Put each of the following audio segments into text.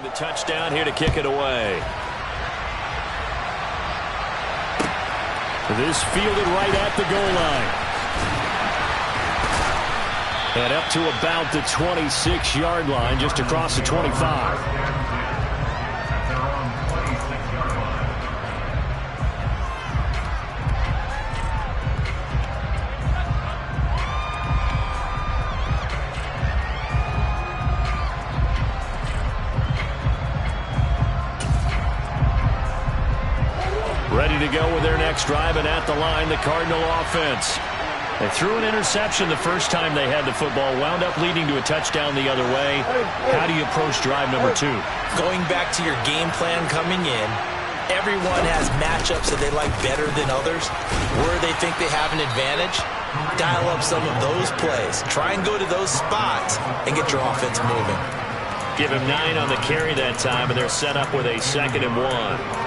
the touchdown here to kick it away. This fielded right at the goal line. And up to about the 26-yard line, just across the 25. Ready to go with their next drive, and at the line, the Cardinal offense. They threw an interception the first time they had the football, wound up leading to a touchdown the other way. How do you approach drive number 2? Going back to your game plan coming in, everyone has matchups that they like better than others. Where they think they have an advantage, dial up some of those plays. Try and go to those spots and get your offense moving. Give him 9 on the carry that time, and they're set up with a 2nd and 1.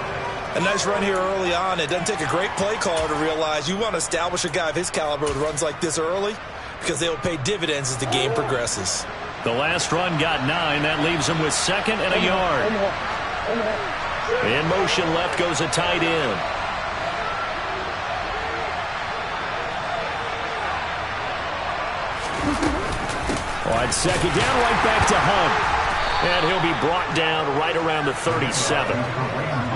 A nice run here early on. It doesn't take a great play caller to realize you want to establish a guy of his caliber who runs like this early, because they'll pay dividends as the game progresses. The last run got 9. That leaves him with 2nd and a yard. In motion left goes a tight end. On 2nd down, right back to Hunt. And he'll be brought down right around the 37.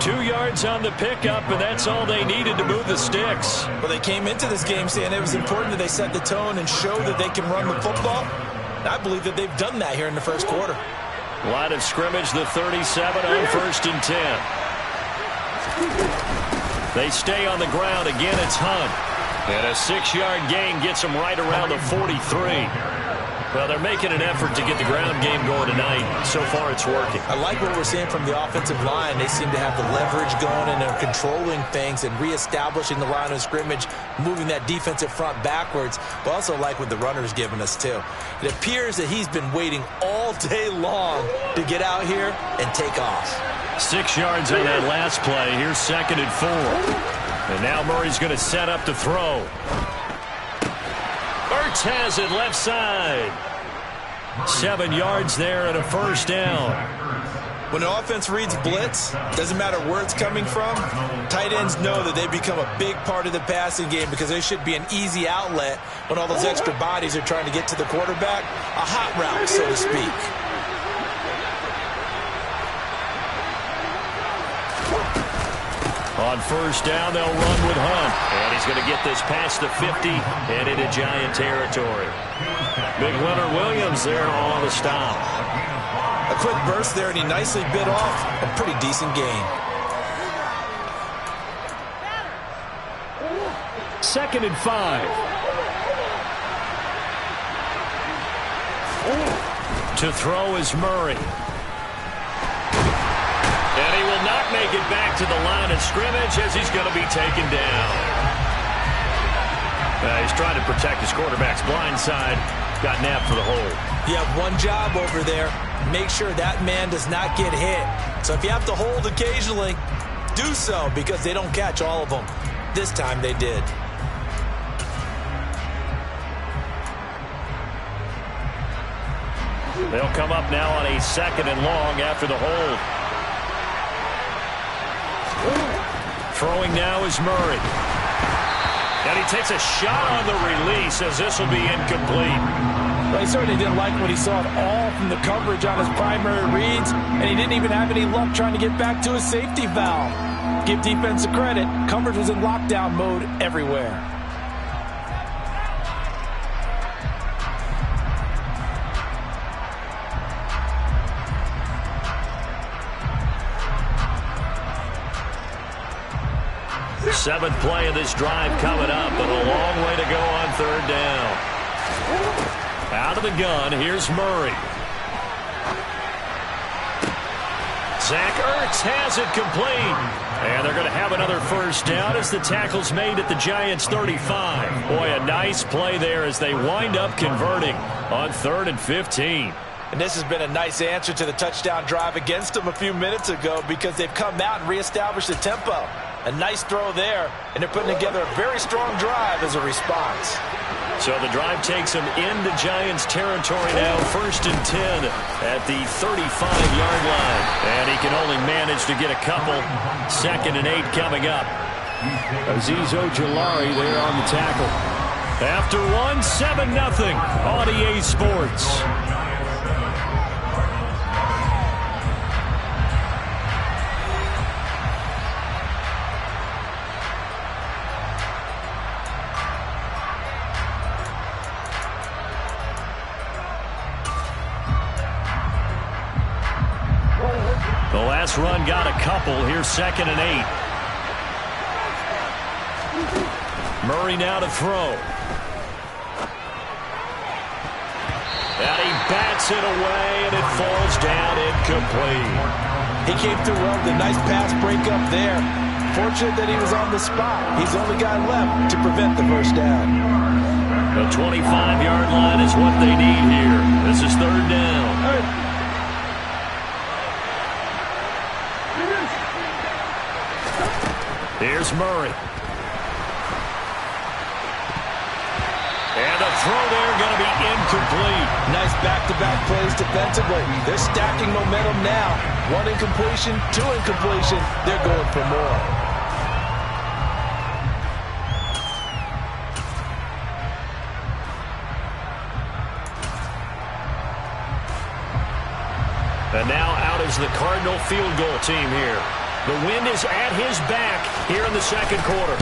2 yards on the pickup, and that's all they needed to move the sticks. Well, they came into this game saying it was important that they set the tone and show that they can run the football. And I believe that they've done that here in the first quarter. Line of scrimmage, the 37 on 1st and 10. They stay on the ground. Again, it's Hunt. And a 6-yard gain gets them right around the 43. Well, they're making an effort to get the ground game going tonight. So far, it's working. I like what we're seeing from the offensive line. They seem to have the leverage going, and they're controlling things and reestablishing the line of scrimmage, moving that defensive front backwards. But also like what the runner's giving us, too. It appears that he's been waiting all day long to get out here and take off. 6 yards on that last play. Here's 2nd and 4. And now Murray's going to set up to throw. Ertz has it left side. 7 yards there and a 1st down. When an offense reads blitz, doesn't matter where it's coming from, tight ends know that they become a big part of the passing game because they should be an easy outlet when all those extra bodies are trying to get to the quarterback. A hot route, so to speak. On 1st down, they'll run with Hunt. And he's going to get this past the 50 and into Giant territory. Big Leonard Williams there on the stop. A quick burst there, and he nicely bit off a pretty decent gain. 2nd and 5. To throw is Murray. And he will not make it back to the line of scrimmage as he's going to be taken down. He's trying to protect his quarterback's blind side. Got nabbed for the hold. You have one job over there. Make sure that man does not get hit. So if you have to hold occasionally, do so, because they don't catch all of them. This time they did. They'll come up now on a 2nd and long after the hold. Throwing now is Murray. And he takes a shot on the release as this will be incomplete. Well, he certainly didn't like what he saw at all from the coverage on his primary reads, and he didn't even have any luck trying to get back to his safety valve. Give defense a credit. Coverage was in lockdown mode everywhere. Seventh play of this drive coming up, but a long way to go on 3rd down. Out of the gun, here's Murray. Zach Ertz has it complete. And they're going to have another 1st down as the tackle's made at the Giants' 35. Boy, a nice play there as they wind up converting on 3rd and 15. And this has been a nice answer to the touchdown drive against them a few minutes ago, because they've come out and reestablished the tempo. A nice throw there, and they're putting together a very strong drive as a response. So the drive takes him into Giants territory now, 1st and 10 at the 35-yard line. And he can only manage to get a couple. 2nd and 8 coming up. Azeez Ojulari there on the tackle. After 7-0 on EA Sports. The last run got a couple. Here's 2nd and 8. Murray now to throw. And he bats it away, and it falls down incomplete. He came through well with a nice pass breakup there. Fortunate that he was on the spot. He's the only guy left to prevent the first down. The 25-yard line is what they need here. This is 3rd down. Here's Murray. And the throw there going to be incomplete. Nice back-to-back plays defensively. They're stacking momentum now. 1 incompletion, 2 incompletion. They're going for more. And now out is the Cardinal field goal team here. The wind is at his back here in the 2nd quarter.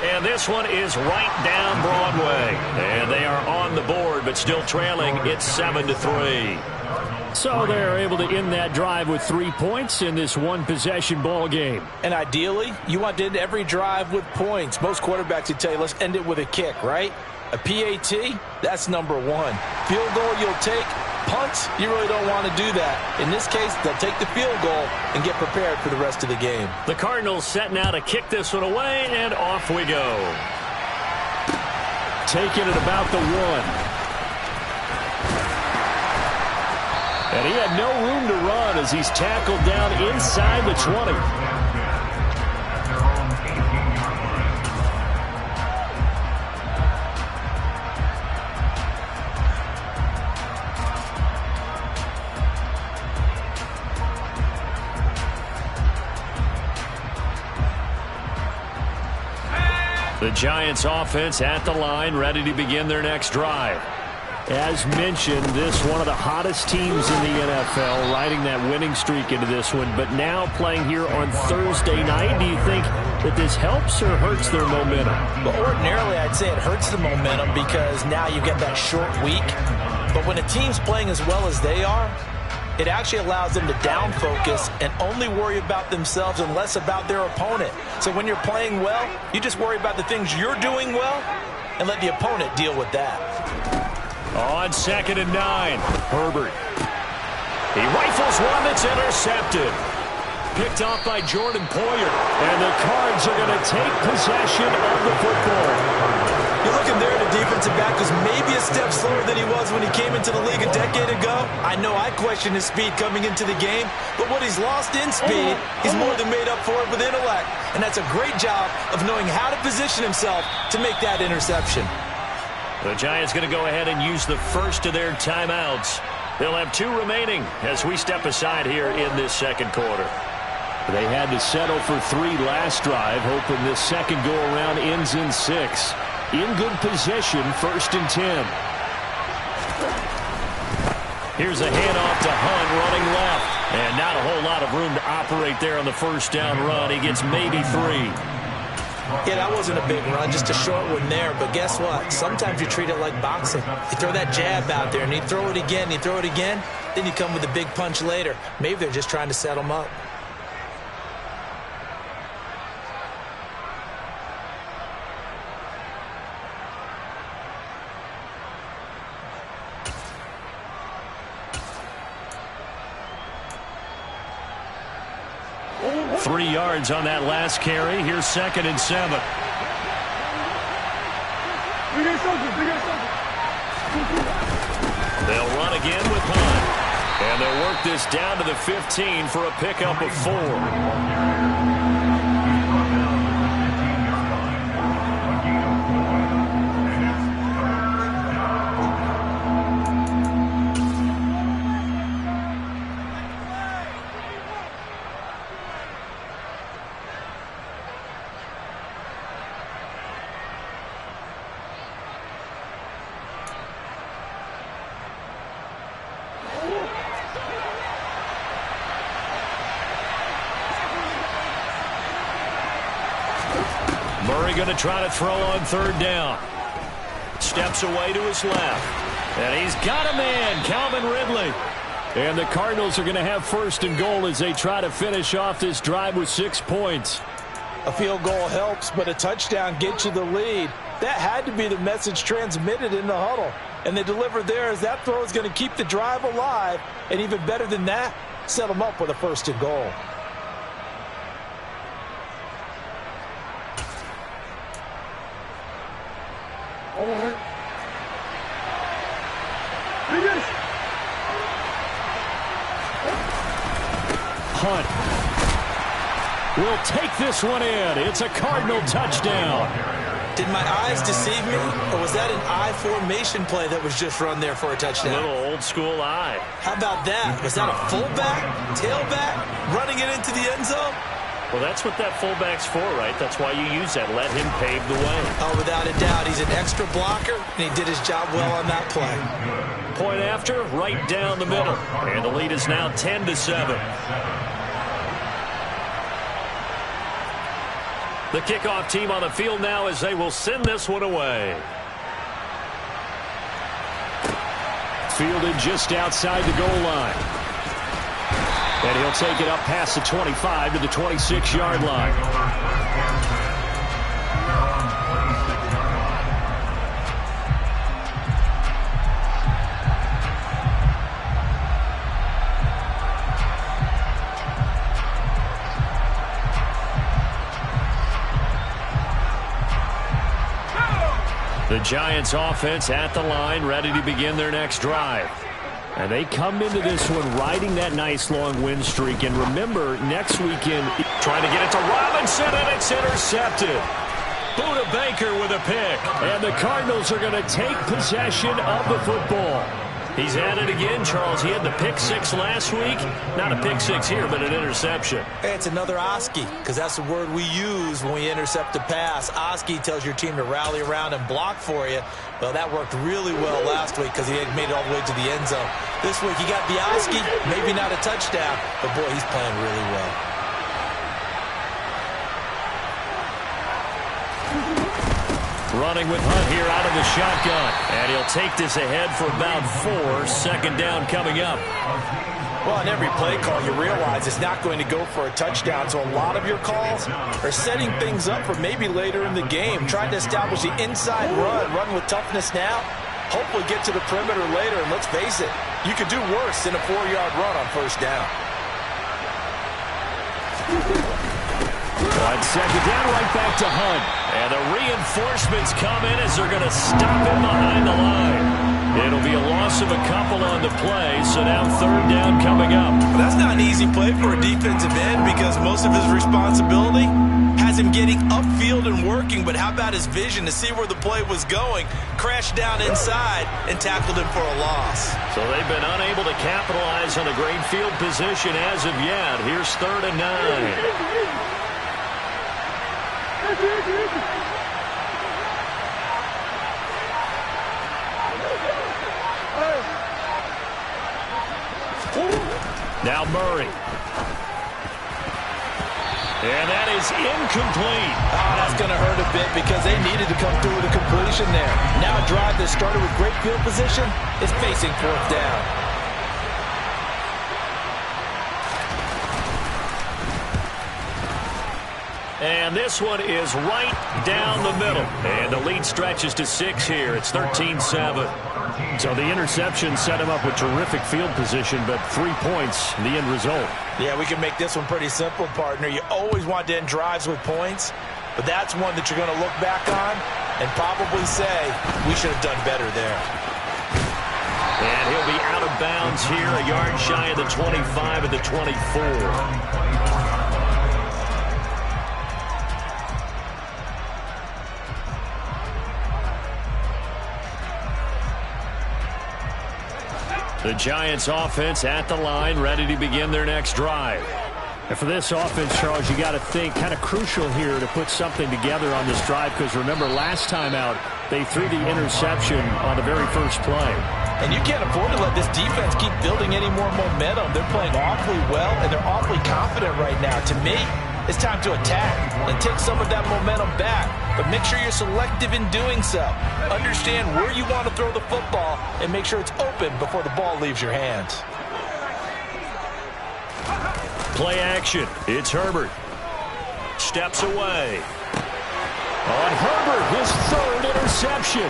And this one is right down Broadway. And they are on the board, but still trailing. It's 7-3. So they're able to end that drive with 3 points in this one-possession ball game. And ideally, you want to end every drive with points. Most quarterbacks would tell you, let's end it with a kick, right? A PAT, that's number 1. Field goal you'll take. Punts, you really don't want to do that. In this case, they'll take the field goal and get prepared for the rest of the game. The Cardinals setting out to kick this one away, and off we go. Taking it about the 1. And he had no room to run as he's tackled down inside the 20. The Giants offense at the line, ready to begin their next drive. As mentioned, this one of the hottest teams in the NFL, riding that winning streak into this one, but now playing here on Thursday night. Do you think that this helps or hurts their momentum? Well, ordinarily, I'd say it hurts the momentum because now you get that short week. But when a team's playing as well as they are, it actually allows them to down focus and only worry about themselves and less about their opponent. So when you're playing well, you just worry about the things you're doing well and let the opponent deal with that. On 2nd and 9, Herbert. He rifles one that's intercepted. Picked off by Jordan Poyer. And the Cards are going to take possession of the football. You're looking there at a defensive back who's maybe a step slower than he was when he came into the league a decade ago. I know I questioned his speed coming into the game, but what he's lost in speed, he's more than made up for it with intellect. And that's a great job of knowing how to position himself to make that interception. The Giants going to go ahead and use the first of their timeouts. They'll have 2 remaining as we step aside here in this 2nd quarter. They had to settle for 3 last drive, hoping this second go-around ends in 6. In good position, 1st and 10. Here's a handoff to Hunt running left. And not a whole lot of room to operate there on the 1st down run. He gets maybe 3. Yeah, that wasn't a big run, just a short one there. But guess what? Sometimes you treat it like boxing. You throw that jab out there, and you throw it again, you throw it again. Then you come with a big punch later. Maybe they're just trying to set him up. Three yards on that last carry. Here's 2nd and 7. They'll run again with Hunt. And they'll work this down to the 15 for a pickup of 4. Murray going to try to throw on third down. Steps away to his left. And he's got a man, Calvin Ridley. And the Cardinals are going to have first and goal as they try to finish off this drive with 6 points. A field goal helps, but a touchdown gets you the lead. That had to be the message transmitted in the huddle. And they delivered theirs. That throw is going to keep the drive alive. And even better than that, set them up with a first and goal. Hunt will take this one in. It's a Cardinal touchdown. Did my eyes deceive me, or was that an I formation play that was just run there for a touchdown? A little old school eye. How about that? Was that a fullback, tailback, running it into the end zone? Well, that's what that fullback's for, right? That's why you use that. Let him pave the way. Oh, without a doubt. He's an extra blocker, and he did his job well on that play. Point after, right down the middle. And the lead is now 10-7. The kickoff team on the field now as they will send this one away. Fielded just outside the goal line. And he'll take it up past the 25 to the 26-yard line. The Giants offense at the line, ready to begin their next drive. And they come into this one riding that nice long win streak. And remember, next weekend, trying to get it to Robinson, and it's intercepted. Buda Baker with a pick. And the Cardinals are going to take possession of the football. He's at it again, Charles. He had the pick 6 last week. Not a pick 6 here, but an interception. Hey, it's another Oski, because that's the word we use when we intercept a pass. Oski tells your team to rally around and block for you. Well, that worked really well last week because he had made it all the way to the end zone. This week, he got the Oski, maybe not a touchdown, but boy, he's playing really well. Running with Hunt here out of the shotgun. And he'll take this ahead for about 4. Second down coming up. Well, on every play call, you realize it's not going to go for a touchdown. So a lot of your calls are setting things up for maybe later in the game. Trying to establish the inside run with toughness now. Hopefully get to the perimeter later. And let's face it, you could do worse than a 4-yard run on first down. On second down, right back to Hunt. And the reinforcements come in as they're going to stop him behind the line. It'll be a loss of a couple on the play, so now third down coming up. Well, that's not an easy play for a defensive end because most of his responsibility has him getting upfield and working, but how about his vision to see where the play was going, crashed down inside, and tackled him for a loss. So they've been unable to capitalize on a great field position as of yet. Here's 3rd and 9. Now Murray. And that is incomplete. Oh, that's going to hurt a bit because they needed to come through with a completion there. Now a drive that started with great field position is facing 4th down. And this one is right down the middle. And the lead stretches to 6 here. It's 13-7. So the interception set him up with terrific field position, but 3 points, the end result. Yeah, we can make this one pretty simple, partner. You always want to end drives with points, but that's one that you're going to look back on and probably say, we should have done better there. And he'll be out of bounds here, a yard shy of the 25 at the 24. The Giants offense at the line, ready to begin their next drive. And for this offense, Charles, you got to think kind of crucial here to put something together on this drive, because remember last time out, they threw the interception on the very first play. And you can't afford to let this defense keep building any more momentum. They're playing awfully well, and they're awfully confident right now. To me, it's time to attack and take some of that momentum back. But make sure you're selective in doing so. Understand where you want to throw the football and make sure it's open before the ball leaves your hands. Play action. It's Herbert. Steps away. On Herbert, his third interception.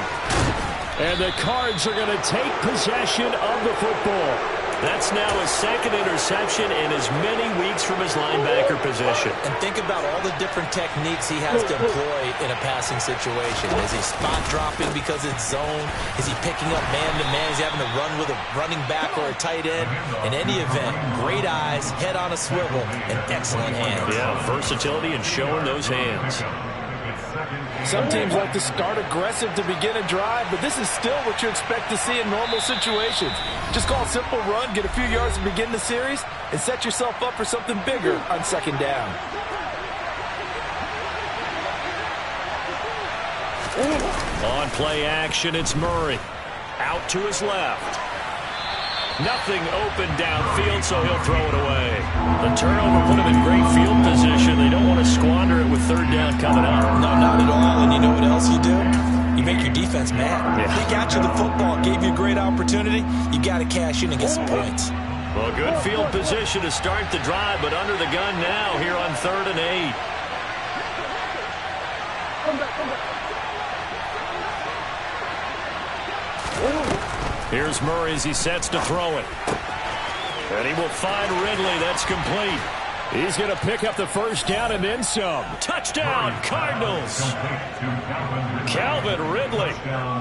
And the Cards are going to take possession of the football. That's now his second interception in as many weeks from his linebacker position. And think about all the different techniques he has to employ in a passing situation. Is he spot dropping because it's zone? Is he picking up man-to-man? Is he having to run with a running back or a tight end? In any event, great eyes, head on a swivel, and excellent hands. Yeah, versatility and showing those hands. Some teams like to start aggressive to begin a drive, but this is still what you expect to see in normal situations. Just call a simple run, get a few yards to begin the series, and set yourself up for something bigger on second down. On play action, it's Murray. Out to his left. Nothing open downfield, so he'll throw it away. The turnover put him in great field position. They don't want to squander it with third down coming up. No, not at all. And you know what else you do? You make your defense mad. Yeah. They got you the football, gave you a great opportunity. You got to cash in and get some points. Well, good field position to start the drive, but under the gun now here on 3rd and 8. Here's Murray as he sets to throw it. And he will find Ridley. That's complete. He's going to pick up the first down and then some. Touchdown, Cardinals. Calvin Ridley,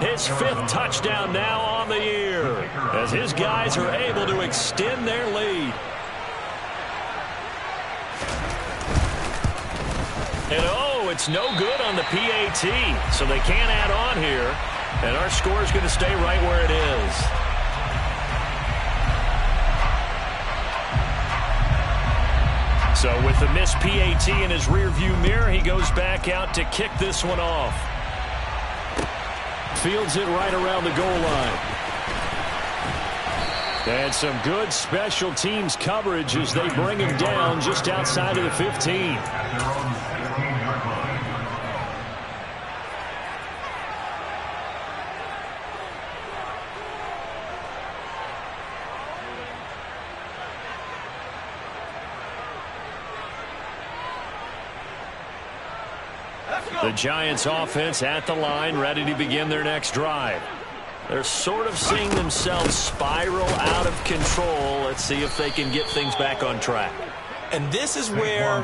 his 5th touchdown now on the year, as his guys are able to extend their lead. And oh, it's no good on the PAT, so they can't add on here. And our score is going to stay right where it is. So with the missed PAT in his rearview mirror, he goes back out to kick this one off. Fields it right around the goal line. And some good special teams coverage as they bring him down just outside of the 15. The Giants offense at the line, ready to begin their next drive. They're sort of seeing themselves spiral out of control. Let's see if they can get things back on track. And this is where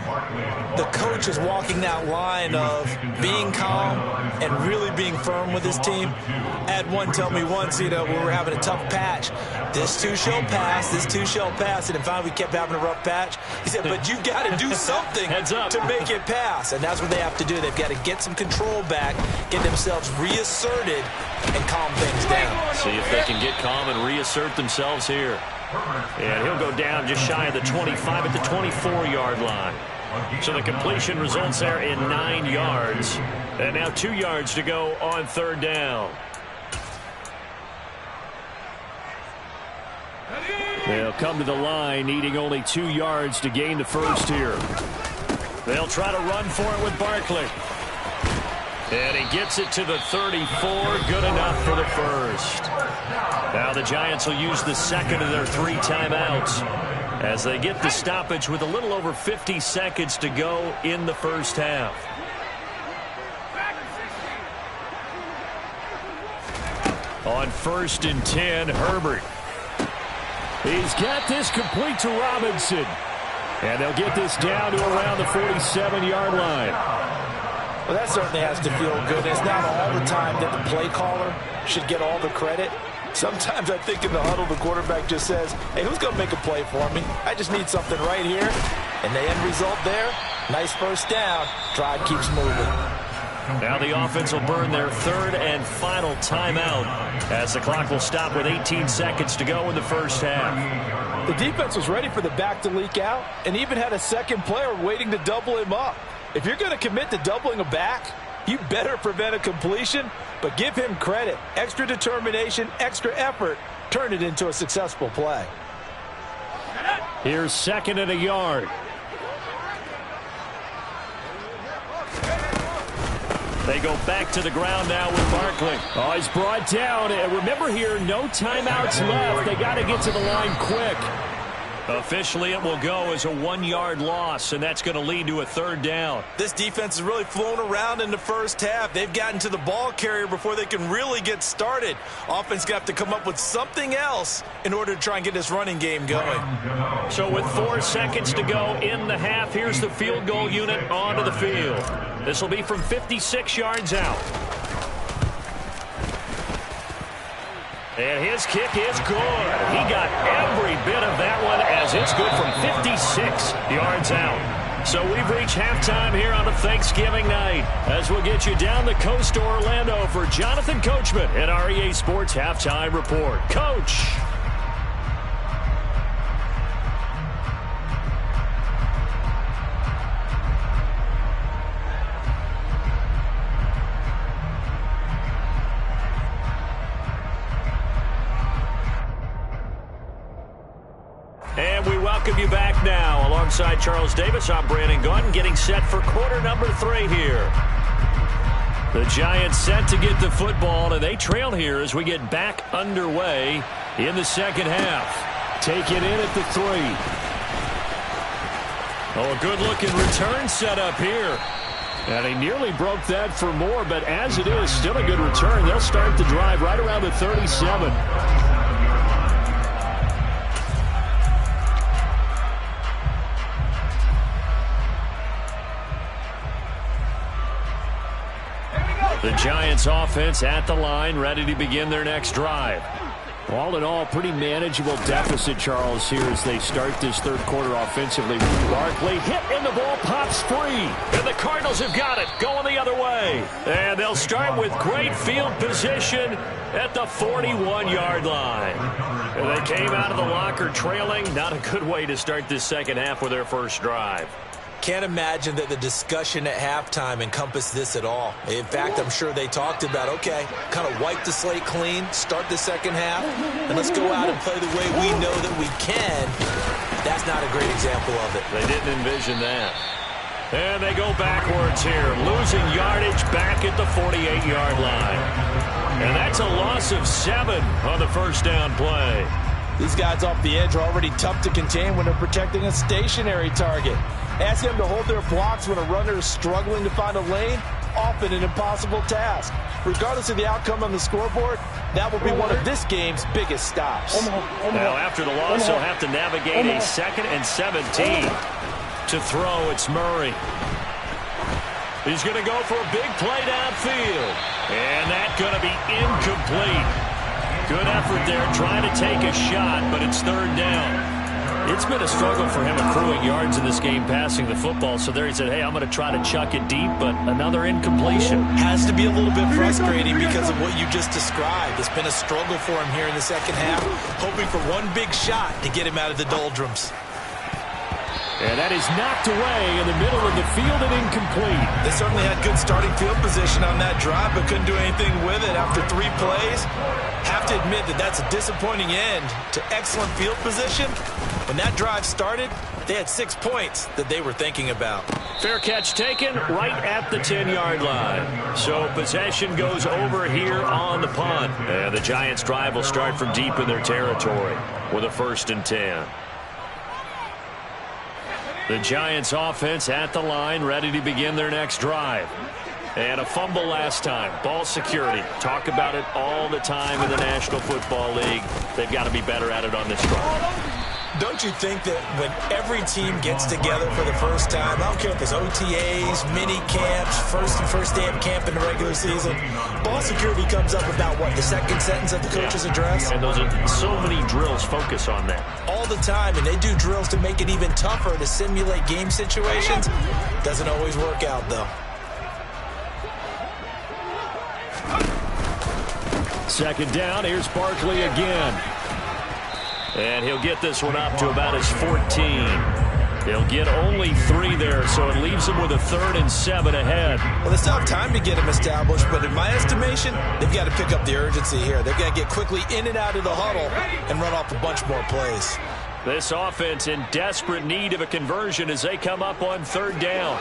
the coach is walking that line of being calm and really being firm with his team. I had one tell me once, when we were having a tough patch, this too shall pass, this too shall pass. And finally we kept having a rough patch. He said, but you got to do something to make it pass. And that's what they have to do. They've got to get some control back, get themselves reasserted, and calm things down. See if they can get calm and reassert themselves here. And he'll go down just shy of the 25 at the 24-yard line. So the completion results there in 9 yards. And now 2 yards to go on 3rd down. They'll come to the line needing only 2 yards to gain the first here. They'll try to run for it with Barkley. And he gets it to the 34. Good enough for the first. Now the Giants will use the second of their 3 timeouts as they get the stoppage with a little over 50 seconds to go in the first half. On 1st and 10, Herbert. He's got this complete to Robinson. And they'll get this down to around the 47-yard line. Well, that certainly has to feel good. It's not all the time that the play caller should get all the credit. Sometimes I think in the huddle, the quarterback just says, hey, who's going to make a play for me? I just need something right here. And the end result there, nice first down. Drive keeps moving. Now the offense will burn their 3rd and final timeout as the clock will stop with 18 seconds to go in the first half. The defense was ready for the back to leak out and even had a second player waiting to double him up. If you're going to commit to doubling a back, you better prevent a completion, but give him credit. Extra determination, extra effort, turn it into a successful play. Here's 2nd and a yard. They go back to the ground now with Barkley. Oh, he's brought down. And remember here, no timeouts left. They got to get to the line quick. Officially, it will go as a 1-yard loss, and that's going to lead to a 3rd down. This defense has really flown around in the first half. They've gotten to the ball carrier before they can really get started. Offense got to come up with something else in order to try and get this running game going. So with 4 seconds to go in the half, here's the field goal unit onto the field. This will be from 56 yards out. And his kick is good. He got every bit of that one as it's good from 56 yards out. So we've reached halftime here on a Thanksgiving night as we'll get you down the coast to Orlando for Jonathan Coachman at our EA Sports Halftime Report. Coach. And we welcome you back now. Alongside Charles Davis, I'm Brandon Gaudin, getting set for quarter number 3 here. The Giants set to get the football, and they trail here as we get back underway in the second half. Take it in at the 3. Oh, a good-looking return set up here. And he nearly broke that for more, but as it is, still a good return. They'll start the drive right around the 37. The Giants offense at the line, ready to begin their next drive. All in all, pretty manageable deficit, Charles, here as they start this 3rd quarter offensively. Barkley hit and the ball pops free. And the Cardinals have got it, going the other way. And they'll start with great field position at the 41-yard line. And they came out of the locker trailing. Not a good way to start this second half with their first drive. Can't imagine that the discussion at halftime encompassed this at all. In fact, I'm sure they talked about, okay, kind of wipe the slate clean, start the second half, and let's go out and play the way we know that we can. That's not a great example of it. They didn't envision that. And they go backwards here, losing yardage back at the 48-yard line. And that's a loss of 7 on the first down play. These guys off the edge are already tough to contain when they're protecting a stationary target. Ask them to hold their blocks when a runner is struggling to find a lane, often an impossible task. Regardless of the outcome on the scoreboard, that will be one of this game's biggest stops. Now, after the loss, he'll have to navigate a 2nd and 17. To throw, it's Murray. He's going to go for a big play downfield. And that's going to be incomplete. Good effort there, trying to take a shot, but it's 3rd down. It's been a struggle for him accruing yards in this game passing the football. So there he said, hey, I'm going to try to chuck it deep, but another incompletion. Has to be a little bit frustrating because of what you just described. It's been a struggle for him here in the second half, hoping for one big shot to get him out of the doldrums. And that is knocked away in the middle of the field and incomplete. They certainly had good starting field position on that drive, but couldn't do anything with it after 3 plays. Have to admit that that's a disappointing end to excellent field position. When that drive started, they had 6 points that they were thinking about. Fair catch taken right at the 10-yard line. So possession goes over here on the punt. And the Giants drive will start from deep in their territory with a 1st and 10. The Giants offense at the line, ready to begin their next drive. And a fumble last time. Ball security. Talk about it all the time in the National Football League. They've got to be better at it on this drive. Don't you think that when every team gets together for the first time, I don't care if it's OTAs, mini camps, first day of camp in the regular season, ball security comes up about, what, the 2nd sentence of the coach's address? And those are so many drills focus on that. All the time, and they do drills to make it even tougher to simulate game situations. Doesn't always work out, though. 2nd down, here's Barkley again. And he'll get this one up to about his 14. He'll get only 3 there, so it leaves him with a 3rd and 7 ahead. Well, they still have time to get him established, but in my estimation, they've got to pick up the urgency here. They've got to get quickly in and out of the huddle and run off a bunch more plays. This offense in desperate need of a conversion as they come up on 3rd down.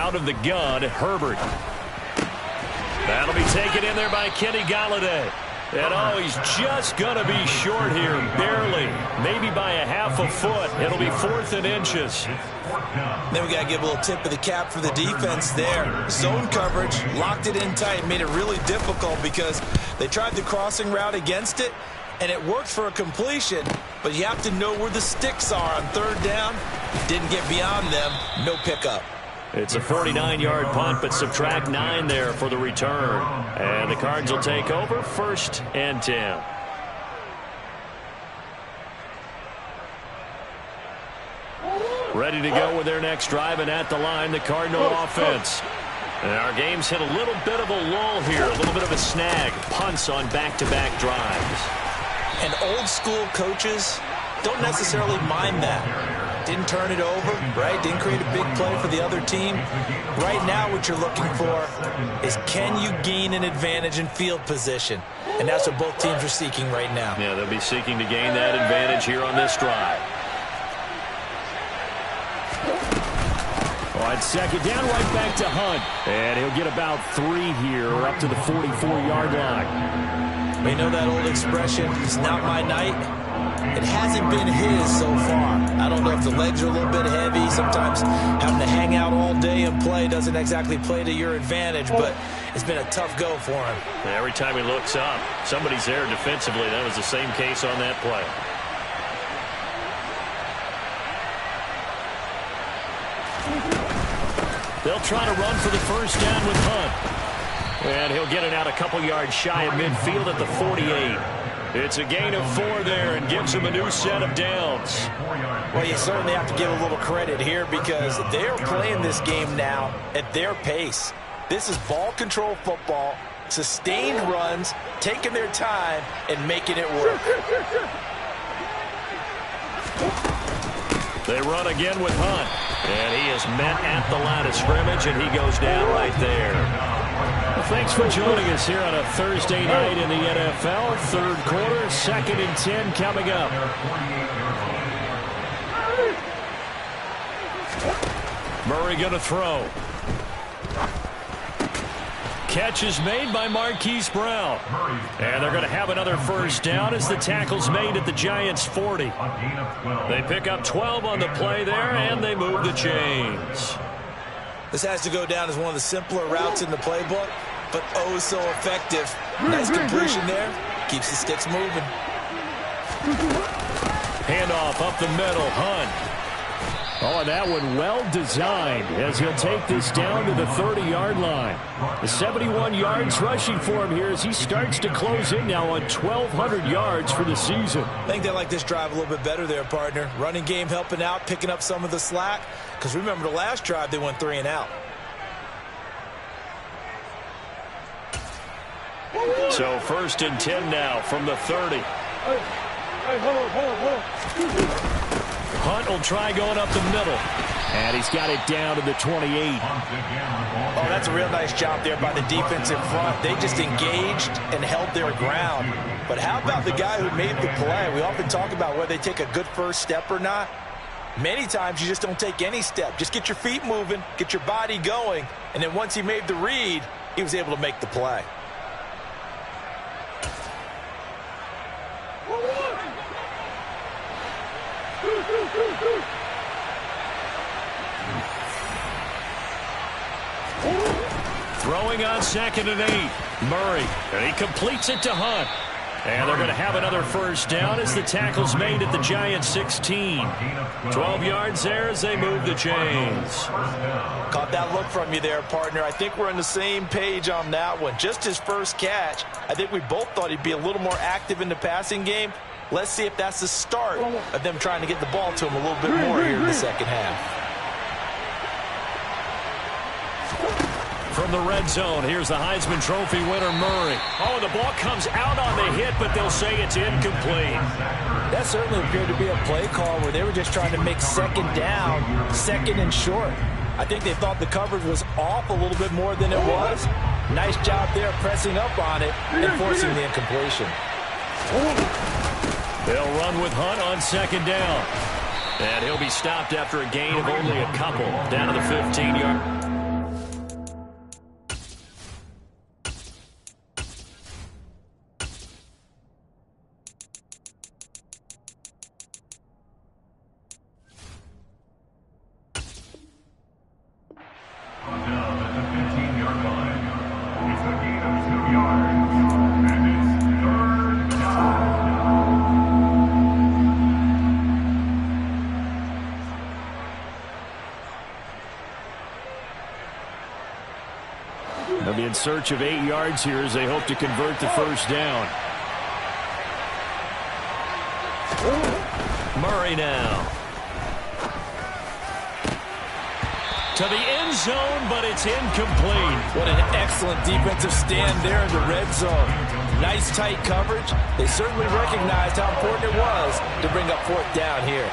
Out of the gun, Herbert. That'll be taken in there by Kenny Golladay. And oh, he's just going to be short here, barely. Maybe by a half a foot. It'll be 4th and inches. Then we got to give a little tip of the cap for the defense there. Zone coverage, locked it in tight, made it really difficult because they tried the crossing route against it, and it worked for a completion, but you have to know where the sticks are on 3rd down. Didn't get beyond them, no pickup. It's a 49-yard punt, but subtract 9 there for the return. And the Cards will take over, 1st and 10. Ready to go with their next drive, and at the line, the Cardinal offense. And our game's hit a little bit of a lull here, a little bit of a snag. Punts on back-to-back drives. And old-school coaches don't necessarily mind that. Didn't turn it over, right? Didn't create a big play for the other team. Right now what you're looking for is, can you gain an advantage in field position? And that's what both teams are seeking right now. Yeah, they'll be seeking to gain that advantage here on this drive. On 2nd down, right back to Hunt. And he'll get about 3 here, up to the 44-yard line. We know that old expression, it's not my night. It hasn't been his so far. I don't know if the legs are a little bit heavy. Sometimes having to hang out all day and play doesn't exactly play to your advantage, but it's been a tough go for him. Every time he looks up, somebody's there defensively. That was the same case on that play. They'll try to run for the 1st down with Hunt. And he'll get it out a couple yards shy of midfield at the 48. It's a gain of 4 there and gives him a new set of downs. Well, you certainly have to give a little credit here because they're playing this game now at their pace. This is ball control football, sustained runs, taking their time, and making it work. They run again with Hunt. And he is met at the line of scrimmage, and he goes down right there. Well, thanks for joining us here on a Thursday night in the NFL. 3rd quarter, 2nd and 10 coming up. Murray going to throw. Catch is made by Marquise Brown. And they're going to have another 1st down as the tackle's made at the Giants' 40. They pick up 12 on the play there, and they move the chains. This has to go down as one of the simpler routes in the playbook, but oh so effective. Nice completion there. Keeps the sticks moving. Handoff up the middle. Hunt. Oh, and that one well designed as he'll take this down to the 30-yard line. The 71 yards rushing for him here as he starts to close in now on 1,200 yards for the season. I think they like this drive a little bit better there, partner. Running game helping out, picking up some of the slack. Because remember, the last drive they went 3 and out. So 1st and 10 now from the 30. Hunt will try going up the middle. And he's got it down to the 28. Oh, that's a real nice job there by the defense in front. They just engaged and held their ground. But how about the guy who made the play? We often talk about whether they take a good first step or not. Many times you just don't take any step. Just get your feet moving, get your body going, and then once he made the read, he was able to make the play. Throwing on 2nd and 8. Murray, and he completes it to Hunt. And they're going to have another 1st down as the tackle's made at the Giants' 16. 12 yards there as they move the chains. Caught that look from you there, partner. I think we're on the same page on that one. Just his first catch. I think we both thought he'd be a little more active in the passing game. Let's see if that's the start of them trying to get the ball to him a little bit more here in the second half. From the red zone, here's the Heisman Trophy winner, Murray. Oh, the ball comes out on the hit, but they'll say it's incomplete. That certainly appeared to be a play call where they were just trying to make 2nd down, 2nd and short. I think they thought the coverage was off a little bit more than it was. Nice job there pressing up on it and forcing the incompletion. They'll run with Hunt on 2nd down. And he'll be stopped after a gain of only a couple, down to the 15-yard. search of 8 yards here as they hope to convert the first down. Murray now. To the end zone, but it's incomplete. What an excellent defensive stand there in the red zone. Nice tight coverage. They certainly recognized how important it was to bring up fourth down here.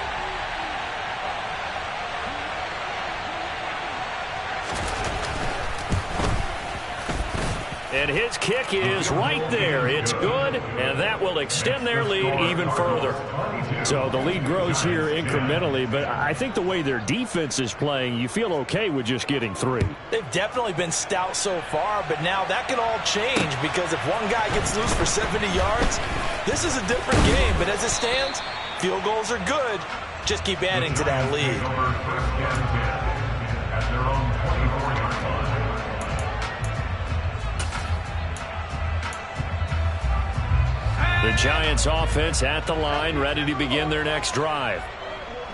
And his kick is right there. It's good, and that will extend their lead even further. So the lead grows here incrementally, but I think the way their defense is playing, you feel okay with just getting 3. They've definitely been stout so far, but now that can all change because if one guy gets loose for 70 yards, this is a different game. But as it stands, field goals are good. Just keep adding to that lead. The Giants offense at the line, ready to begin their next drive.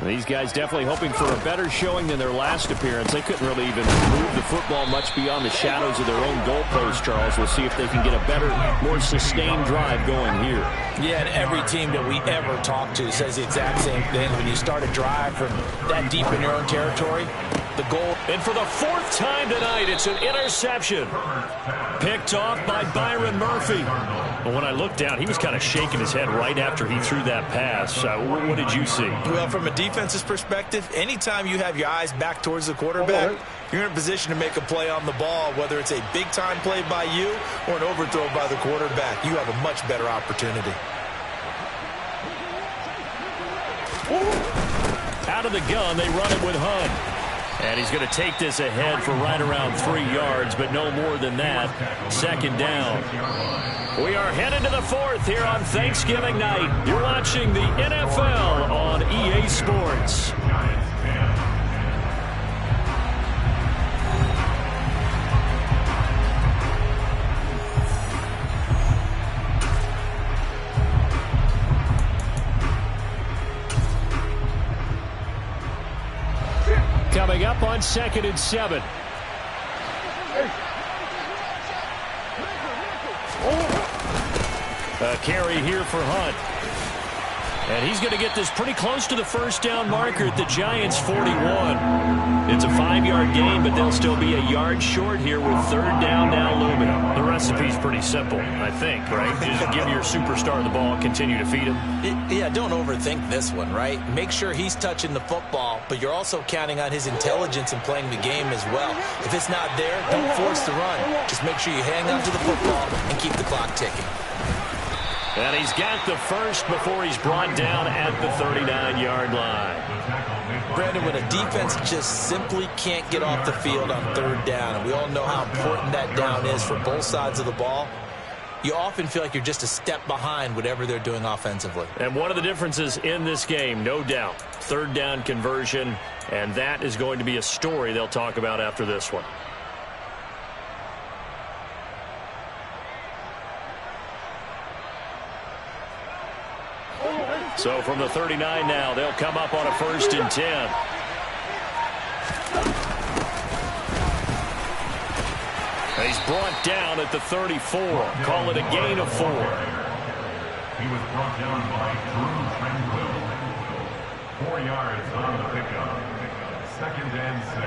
These guys definitely hoping for a better showing than their last appearance. They couldn't really even move the football much beyond the shadows of their own goalpost, Charles. We'll see if they can get a better, more sustained drive going here. Yeah, and every team that we ever talk to says the exact same thing. When you start a drive from that deep in your own territory, the goal. And for the 4th time tonight, it's an interception. Picked off by Byron Murphy. But when I looked down, he was kind of shaking his head right after he threw that pass. What did you see? Well, from a defense's perspective, anytime you have your eyes back towards the quarterback, you're in a position to make a play on the ball, whether it's a big-time play by you or an overthrow by the quarterback. You have a much better opportunity. Out of the gun, they run it with Hunt. And he's going to take this ahead for right around 3 yards, but no more than that. 2nd down. We are headed to the 4th here on Thanksgiving night. You're watching the NFL on EA Sports. Coming up on 2nd and 7. A carry here for Hunt. And he's going to get this pretty close to the first down marker at the Giants' 41. It's a 5-yard gain, but they'll still be a yard short here with 3rd down now looming. The recipe's pretty simple, I think, right? Just give your superstar the ball and continue to feed him. Yeah, don't overthink this one, right? Make sure he's touching the football, but you're also counting on his intelligence in playing the game as well. If it's not there, don't force the run. Just make sure you hang on to the football and keep the clock ticking. And he's got the first before he's brought down at the 39-yard line. Brandon, when a defense just simply can't get off the field on 3rd down, and we all know how important that down is for both sides of the ball, you often feel like you're just a step behind whatever they're doing offensively. And one of the differences in this game, no doubt, 3rd down conversion, and that is going to be a story they'll talk about after this one. So from the 39 now, they'll come up on a 1st and 10. He's brought down at the 34. Call it a gain of 4. He was brought down by Drew Tranquil. 4 yards on the pickup. 2nd and 6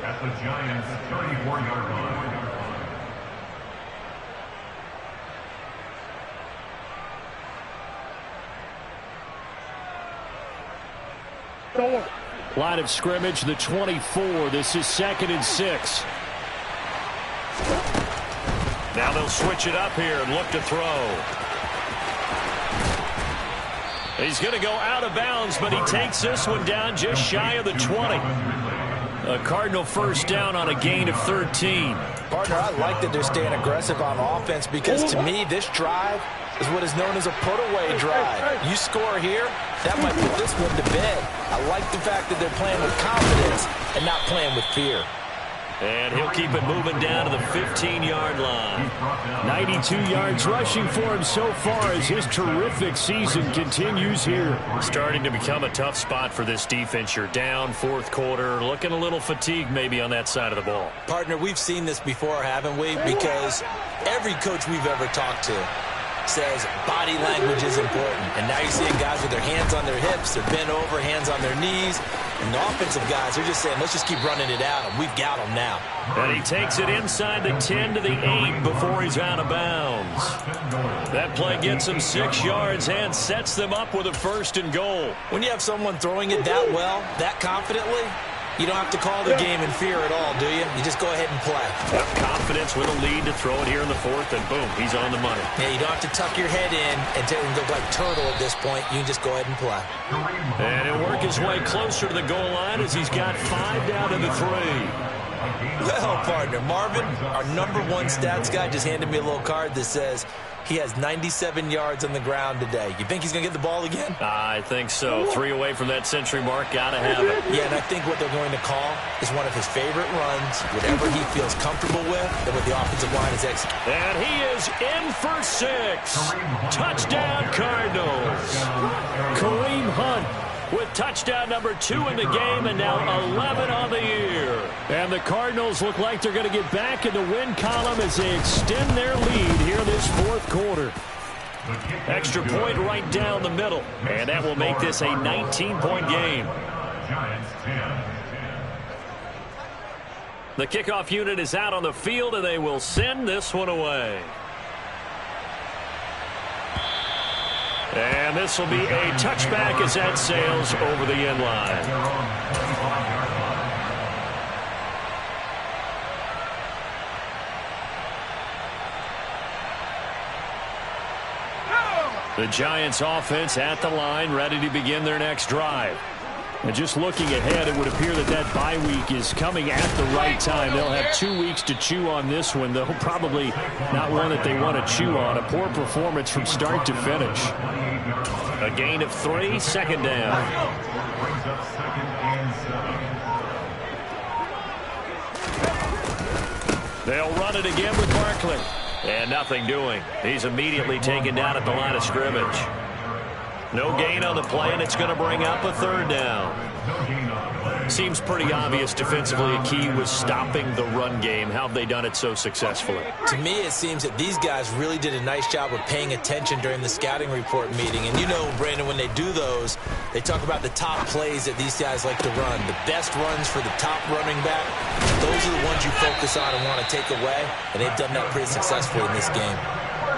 at the Giants' 34-yard line. Line of scrimmage, the 24. This is 2nd and 6. Now they'll switch it up here and look to throw. He's going to go out of bounds, but he takes this one down just shy of the 20. A Cardinal 1st down on a gain of 13. Partner, I like that they're staying aggressive on offense because to me, this drive is what is known as a put-away drive. You score here, that might put this one to bed. I like the fact that they're playing with confidence and not playing with fear. And he'll keep it moving down to the 15-yard line. 92 yards rushing for him so far as his terrific season continues here. Starting to become a tough spot for this defense. You're down fourth quarter, looking a little fatigued maybe on that side of the ball. Partner, we've seen this before, haven't we? Because every coach we've ever talked to says body language is important. And now you're seeing guys with their hands on their hips, they're bent over, hands on their knees. And the offensive guys, they're just saying, let's just keep running it out, and we've got them now. And he takes it inside the 10 to the 8 before he's out of bounds. That play gets him 6 yards and sets them up with a 1st and goal. When you have someone throwing it that well, that confidently, you don't have to call the game in fear at all, do you? You just go ahead and play. Yep, confidence with a lead to throw it here in the 4th, and boom, he's on the money. Yeah, you don't have to tuck your head in and go like turtle at this point. You can just go ahead and play. And he'll work his way closer to the goal line as he's got 5 down to the 3. Well, partner, Marvin, our #1 stats guy, just handed me a little card that says he has 97 yards on the ground today. You think he's going to get the ball again? I think so. 3 away from that century mark. Got to have it. Yeah, and I think what they're going to call is one of his favorite runs, whatever he feels comfortable with, and what the offensive line is executing. And he is in for 6. Touchdown, Cardinals. Kareem Hunt with touchdown number 2 in the game, and now 11 on the year. And the Cardinals look like they're going to get back in the win column as they extend their lead here this 4th quarter. Extra point right down the middle, and that will make this a 19-point game. The kickoff unit is out on the field, and they will send this one away. And this will be a touchback as that sails over the end line. The Giants offense at the line, ready to begin their next drive. And just looking ahead, it would appear that bye week is coming at the right time. They'll have 2 weeks to chew on this one, though probably not one that they want to chew on. A poor performance from start to finish. A gain of 3, 2nd down. They'll run it again with Barkley. And nothing doing. He's immediately taken down at the line of scrimmage. No gain on the play, and it's going to bring up a 3rd down. Seems pretty obvious defensively a key was stopping the run game. How have they done it so successfully? To me, it seems that these guys really did a nice job of paying attention during the scouting report meeting. And you know, Brandon, when they do those, they talk about the top plays that these guys like to run. The best runs for the top running back, those are the ones you focus on and want to take away. And they've done that pretty successfully in this game.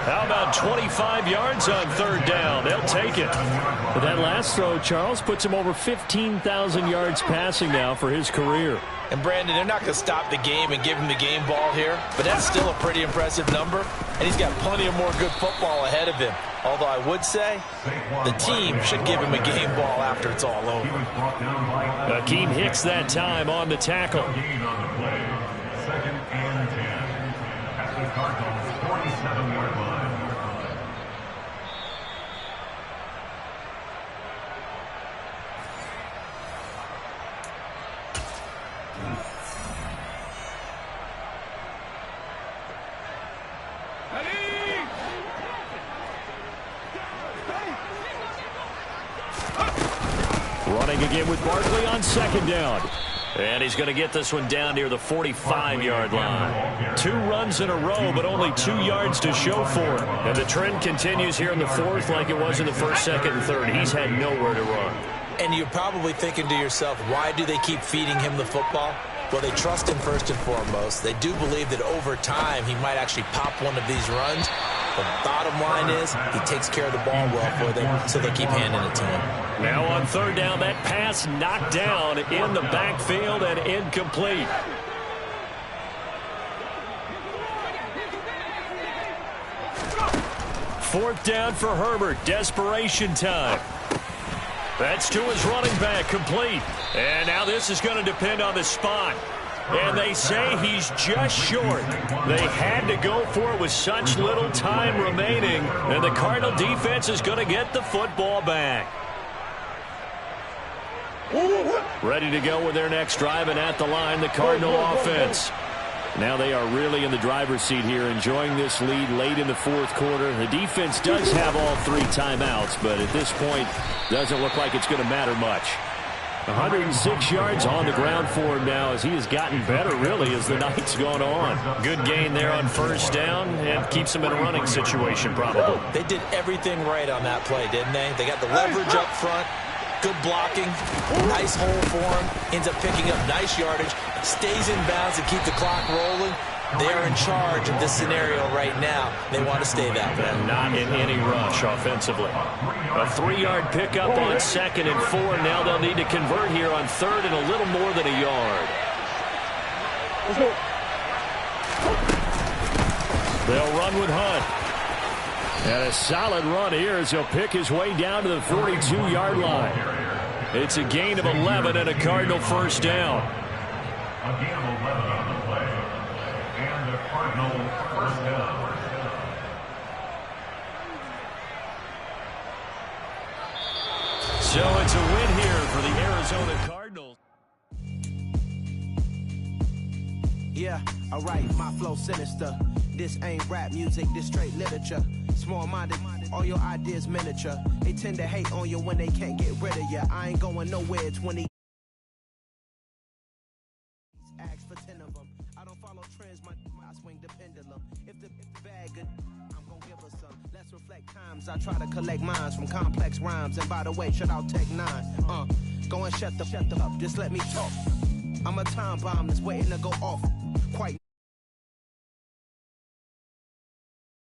How about 25 yards on 3rd down? They'll take it. But that last throw, Charles, puts him over 15,000 yards passing now for his career. And, Brandon, they're not going to stop the game and give him the game ball here, but that's still a pretty impressive number, and he's got plenty of more good football ahead of him. Although I would say the team should give him a game ball after it's all over. Akeem Hicks that time on the tackle. 2nd and 10 at the Cardinals' 47-yard line. Running again with Barkley on 2nd down. And he's going to get this one down near the 45-yard line. 2 runs in a row, but only 2 yards to show for it. And the trend continues here in the 4th like it was in the 1st, 2nd, and 3rd. He's had nowhere to run. And you're probably thinking to yourself, why do they keep feeding him the football? Well, they trust him first and foremost. They do believe that over time he might actually pop one of these runs. The bottom line is he takes care of the ball well for them, so they keep handing it to him. Now on 3rd down, that pass knocked down in the backfield and incomplete. Fourth down for Herbert. Desperation time. That's to his running back, complete. And now this is going to depend on the spot. And they say he's just short. They had to go for it with such little time remaining. And the Cardinal defense is going to get the football back. Ready to go with their next drive, and at the line, the Cardinal offense. Now they are really in the driver's seat here, enjoying this lead late in the fourth quarter. The defense does have all 3 timeouts, but at this point, doesn't look like it's going to matter much. 106 yards on the ground for him now as he has gotten better, really, as the night's gone on. Good gain there on first down and keeps him in a running situation, probably. They did everything right on that play, didn't they? They got the leverage up front, good blocking, nice hole for him, ends up picking up nice yardage, stays in bounds to keep the clock rolling. They're in charge of this scenario right now. They want to stay that way. Not in any rush offensively. A 3-yard pickup on 2nd and 4. Now they'll need to convert here on 3rd and a little more than a yard. They'll run with Hunt. And a solid run here as he'll pick his way down to the 42-yard line. It's a gain of 11 and a Cardinal first down. A gain of 11 on the play. And the Cardinal first down. So it's a win here for the Arizona Cardinals. Yeah, alright, my flow sinister. This ain't rap music, this straight literature. Small-minded, all your ideas miniature. They tend to hate on you when they can't get rid of you. I ain't going nowhere, 20 ask for 10 of them. I don't follow trends, I swing the pendulum. If the bag good, I'm gonna give her some. Let's reflect times. I try to collect minds from complex rhymes. And by the way, shut out Tech 9. Go and shut the up, just let me talk. I'm a time bomb that's waiting to go off. Quite